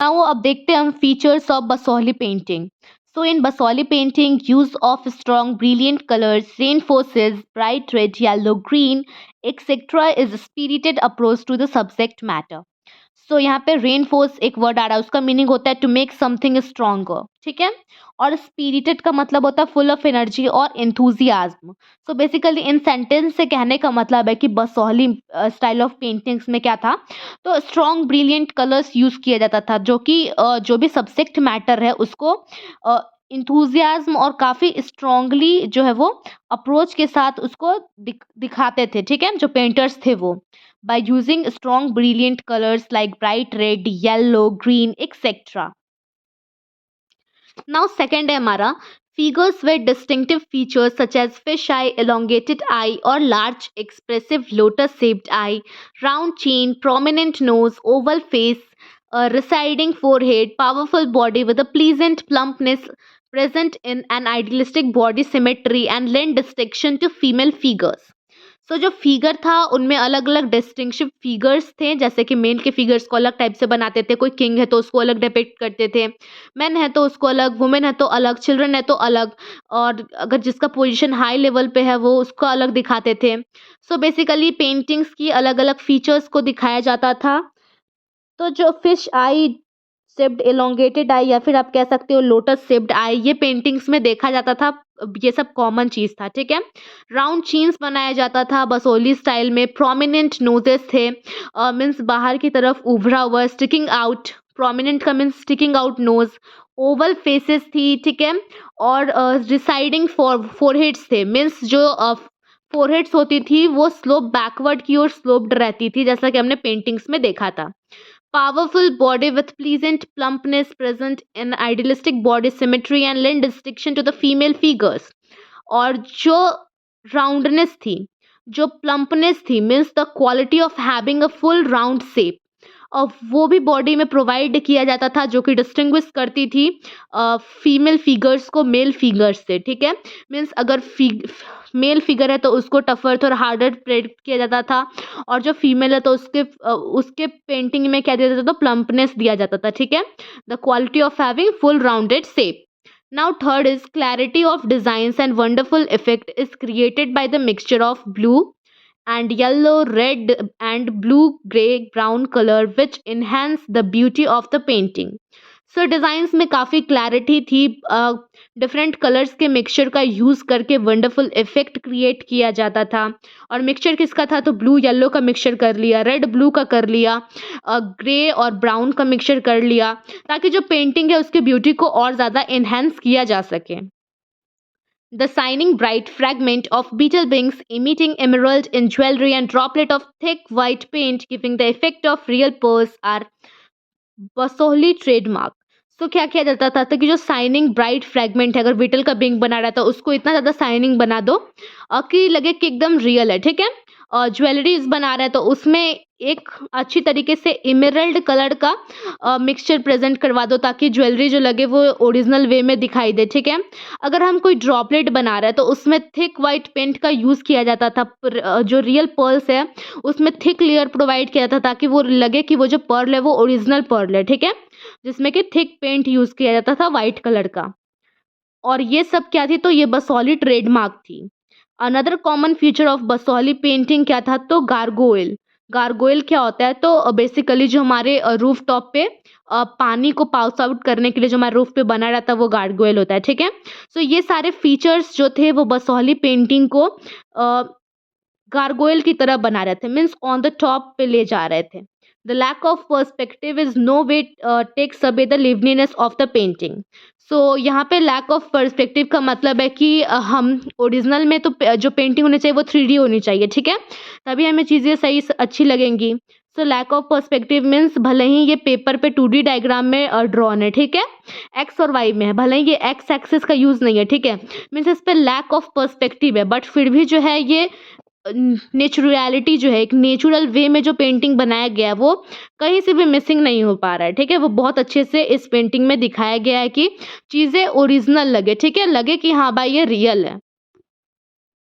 Now अब देखते हैं हम features of Basohli painting. So in Basoli painting, use of strong, brilliant colors, reinforces bright red, yellow, green, etc. is a spirited approach to the subject matter. सो यहाँ पे reinforce एक word आ रहा है, उसका मीनिंग होता है टू मेक समथिंग स्ट्रॉन्गर. ठीक है. और स्पिरिटेड का मतलब होता है फुल ऑफ एनर्जी और एंथुजियाज्म. सो बेसिकली इन सेंटेंस से कहने का मतलब है कि बसोहली स्टाइल ऑफ पेंटिंग्स में क्या था, तो स्ट्रॉन्ग ब्रिलियंट कलर्स यूज किया जाता था जो कि जो भी सब्जेक्ट मैटर है उसको इंथुजियाज्म और काफ़ी स्ट्रांगली जो है वो अप्रोच के साथ उसको दिखाते थे. ठीक है, जो पेंटर्स थे वो by using strong brilliant colors like bright red, yellow, green, etc. Now second है हमारा figures with distinctive features such as fish eye, elongated eye or large expressive lotus shaped eye, round chin, prominent nose, oval face, a receding forehead, powerful body with a pleasant plumpness present in an idealistic body symmetry and lend distinction to female figures. सो जो figure था उनमें अलग अलग distinctive figures थे, जैसे कि main के figures को अलग टाइप से बनाते थे. कोई किंग है तो उसको अलग डिपिक्ट करते थे, मैन है तो उसको अलग, वुमेन है तो अलग, चिल्ड्रन है तो अलग, और अगर जिसका पोजीशन हाई लेवल पे है वो उसको अलग दिखाते थे. सो बेसिकली पेंटिंग्स की अलग अलग फीचर्स को दिखाया जाता था. तो जो फिश आई शेप्ड एलोंगेटेड आई या फिर आप कह सकते हो लोटस शेप्ड आई, ये पेंटिंग्स में देखा जाता था. ये सब कॉमन चीज था. ठीक है. राउंड चीन्स बनाया जाता था बसोली स्टाइल में. प्रोमिनेंट नोजेस थे, मीन्स बाहर की तरफ उभरा हुआ, स्टिकिंग आउट. प्रोमिनेंट का means sticking out nose. Oval faces थी. ठीक है. और रिसाइडिंग फोरहेड्स थे, मीन्स जो फोरहेड्स होती थी वो स्लोप बैकवर्ड की ओर स्लोप्ड रहती थी, जैसा कि हमने पेंटिंग्स में देखा था. Powerful body with pleasant plumpness present in idealistic body symmetry and lend distinction to the female figures. और जो roundness थी, जो plumpness थी, means the quality of having a full round shape. और वो भी बॉडी में प्रोवाइड किया जाता था जो कि डिस्टिंग्विश करती थी फीमेल फिगर्स को मेल फिगर्स से. ठीक है. मीन्स अगर मेल फिगर है तो उसको टफर और हार्डर प्रेडिक्ट किया जाता था, और जो फीमेल है तो उसके पेंटिंग में क्या दिया जाता था, प्लम्पनेस दिया जाता था. ठीक है. The quality of having full rounded shape. Now third is clarity of designs and wonderful effect is created by the mixture of blue and yellow, red and blue, gray, brown color which enhance the beauty of the painting. So designs में काफ़ी clarity थी. Different colours के mixture का use करके wonderful effect create किया जाता था. और मिक्सचर किसका था, तो ब्लू येलो का मिक्सचर कर लिया, रेड ब्लू का कर लिया, ग्रे और ब्राउन का मिक्सचर कर लिया, ताकि जो पेंटिंग है उसके ब्यूटी को और ज़्यादा इन्हेंस किया जा सके. The shining bright fragment of beetle wings emitting emerald in jewelry and droplet of thick white paint giving the effect of real pearls are Basohli trademark. So क्या किया जाता था, तो कि जो साइनिंग ब्राइट फ्रैगमेंट है, अगर बीटल का बिंग बना रहा था उसको इतना ज़्यादा साइनिंग बना दो कि लगे कि एकदम रियल है. ठीक है. ज्वेलरीज बना रहे हैं तो उसमें एक अच्छी तरीके से इमरल्ड कलर का मिक्सचर प्रेजेंट करवा दो ताकि ज्वेलरी जो लगे वो ओरिजिनल वे में दिखाई दे. ठीक है. अगर हम कोई ड्रॉपलेट बना रहे हैं तो उसमें थिक वाइट पेंट का यूज़ किया जाता था. जो रियल पर्ल्स है उसमें थिक लेयर प्रोवाइड किया जाता था ताकि वो लगे कि वो जो पर्ल है वो ओरिजिनल पर्ल है. ठीक है. जिसमें कि थिक पेंट यूज़ किया जाता था वाइट कलर का. और ये सब क्या थी, तो ये बसोहली ट्रेडमार्क थी. Another common feature of Basohli painting क्या था, तो गार्गोइल. गार्गोइल क्या होता है, तो बेसिकली जो हमारे रूफ टॉप पे पानी को पास आउट करने के लिए जो हमारे रूफ पे बना रहता है वो गार्गोइल होता है. ठीक है. सो ये सारे फीचर्स जो थे वो बसोहली पेंटिंग को गार्गोइल की तरह बना रहे थे, मीन्स ऑन द टॉप पे ले जा रहे थे. The lack of perspective is no way takes away the liveliness of the painting. सो यहाँ पे लैक ऑफ पर्सपेक्टिव का मतलब है कि हम ओरिजिनल में तो जो पेंटिंग होनी चाहिए वो 3D होनी चाहिए. ठीक है. तभी हमें चीज़ें सही अच्छी लगेंगी. So lack of perspective means भले ही ये पेपर पे 2D डायग्राम में ड्रॉन है. ठीक है. एक्स और वाई में है, भले ही ये एक्स एक्सिस का यूज़ नहीं है. ठीक है. मीन्स इस पर लैक ऑफ पर्सपेक्टिव है, बट फिर भी जो है ये नेचुरलिटी जो है, एक नेचुरल वे में जो पेंटिंग बनाया गया है वो कहीं से भी मिसिंग नहीं हो पा रहा है. ठीक है. वो बहुत अच्छे से इस पेंटिंग में दिखाया गया है कि चीज़ें ओरिजिनल लगे. ठीक है. लगे कि हाँ भाई ये रियल है.